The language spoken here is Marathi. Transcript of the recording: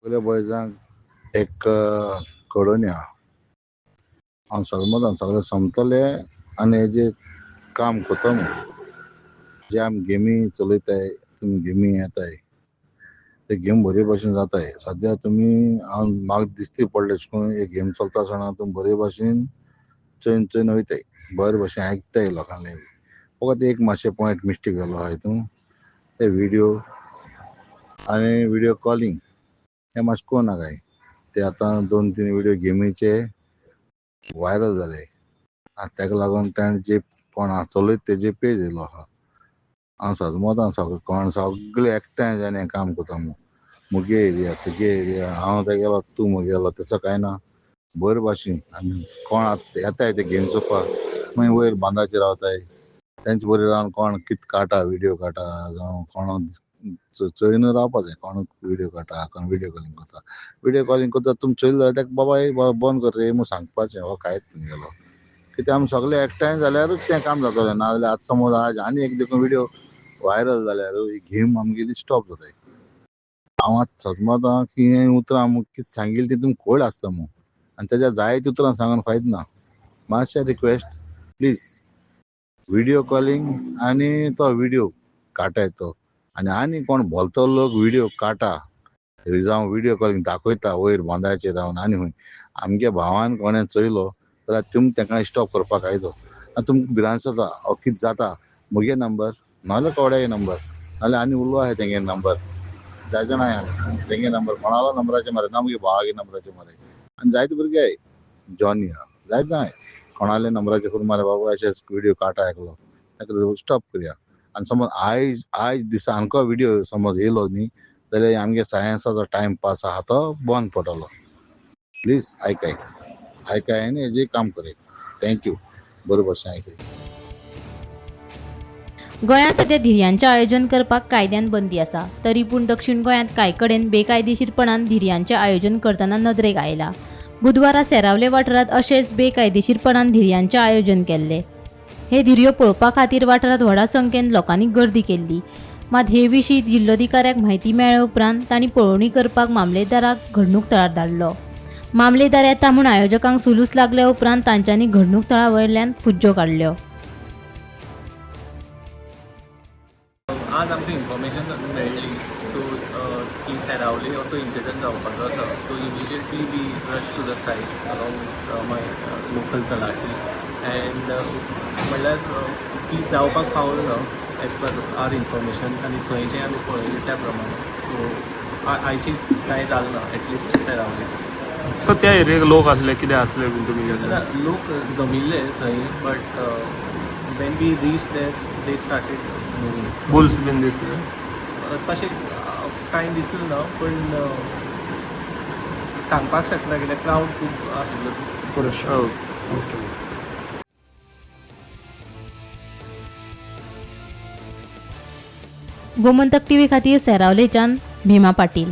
पयल्या बॉयजांक एक कळोवन या हांव सगळें सगळें सोंपतले आनी हेजें काम कोत्ता जे आमी गेमी चलयताय तुमी गेमी येताय ते गेम बरे भाशेन जाताय सद्या तुमी म्हाका दिसती पडले अशें करून एक गेम चलता आसतना तुमी बरे भाशेन चोयन चोयन वयताय बरे भाशेन आयकताय लोकांले फकत एक मातशें पॉयंट मिस्टेक जालो आहा हितून ते व्हिडियो आनी व्हिडियो कॉलिंग हें मातशें करूं नाकाय ते आतां 2-3 व्हिडियो गेमीचे व्हायरल जाले तेका लागून ताणें जे कोण चलयता तेजे पेज येयलो आहा हांव सजमोतां कोण सगळे एकठांय जावन हें काम कोता मुगे एरिया तुगे एरिया हांव थंय गेलो तूं मुगे गेलो तसो कांय ना बरे भाशेन आनी कोण येताय ते गेम चोवपाक मागीर वयर बांदाचेर रावताय तेंचे बरें रावन कोण कितें काडटा व्हिडियो काडटा जावं कोण चोयन रावपा जाय कोण व्हिडियो काडटा कोण व्हिडियो कॉलिंग कोत्ता तुमी चोयलें जाल्यार तेका बाबा बंद कर रे म्हूण सांगपाचें हो कांयच न्ही कित्याक आमी सगळे एकठांय जाल्यारूच तें काम जातलें नाजाल्यार आतां समज आज आनी एक देखून व्हिडियो व्हायरल जाल्यार ही गेम आमगेली स्टॉप जाताय हांव आतां सजमतां की हें उतरां कितें सांगिल्लें ती तुमी कळ्ळें आसता म्हूण आनी तेज्या जायतीं उतरां सांगून फायदो ना मातशें रिक्वेस्ट प्लीज व्हिडियो कॉलिंग आनी तो व्हिडियो काटाय तो आनी कोण भलतो लोक व्हिडियो काटा जावं व्हिडियो कॉलिंग दाखयता वयर बांदाचेर रावन आनी खंय आमगे भावान कोणें चोयलो जाल्यार तुमी ताका स्टॉप करपाक आयलो आनी तुमकां भिरांत जाता हो कितें जाता म्हगे नंबर नाजाल्यार कोड्याय नंबर नाजाल्यार आनी उलो आहाय तेंगे नंबर जाय जाण आहाय तेंगे नंबर कोणालो नंबराचेर मारय ना म्हगे भावागे नंबराचेर मारय आनी जायते भुरगे आहाय जॉनी आहा जायत जाण आहाय कोणाले नंबराचेर करून मारय बाबा अशें व्हिडियो काटा एकलो ताका स्टॉप करया आनी समज आयज दिसांको व्हिडियो समज येयलो न्ही जाल्यार आमगे सायन्साचो टायम पास आहा तो बंद पडटलो प्लीज आयकाय आनी हेजें काम करय थँक्यू बरे भाशेन आयकय गोंयांत सध्या धिरयांचें आयोजन करपाक कायद्यान बंदी आसा तरी पूण दक्षिण गोंयांत कांय कडेन बेकायदेशीरपणान धिरयांचें आयोजन करतना नदरेक आयला बुधवारा सेरावले वाठारांत अशेंच बेकायदेशीरपणान धिरयांचें आयोजन केल्लें हे धिरयो पळोवपा खातीर वाठारांत व्हडा संख्येन लोकांनी गर्दी केल्ली मात हे विशीं जिल्लोधिकाऱ्याक म्हायती मेळ्ळे उपरांत तांणी पळोवणी करपाक मामलेदाराक घडणूक थळार धाडलो मामलेदार येता म्हूण आयोजकांक सुलूस लागल्या उपरांत तांच्यांनी घडणूक थळा वयल्यान फुज्ज्यो काडल्यो आज आमकां इन्फॉर्मेशन मेळ्ळी सो की सेरावली असो इन्सिडंट जावपाचो आसा so immediately we rush to the site along with my local तलाटी एंड म्हणल्यार ती जावपाक पावना एज पर आर इन्फॉर्मेशन आनी थंयचें आमी पळयलें त्या प्रमाणे सो आयची कांय जालें ना एटलिस्ट सेरावली सो त्या एरियेक लोक आसले कितें आसले बीन तुमी गेले लोक जमिल्ले थंय but when we reach there they started moving bulls been दिसले तशें कांय दिसलें ना पूण सांगपाक शकना कित्याक क्रावड खूब आशिल्लो गोमंतक टीव्ही खातीर सेरावलेच्यान भीमा पाटील।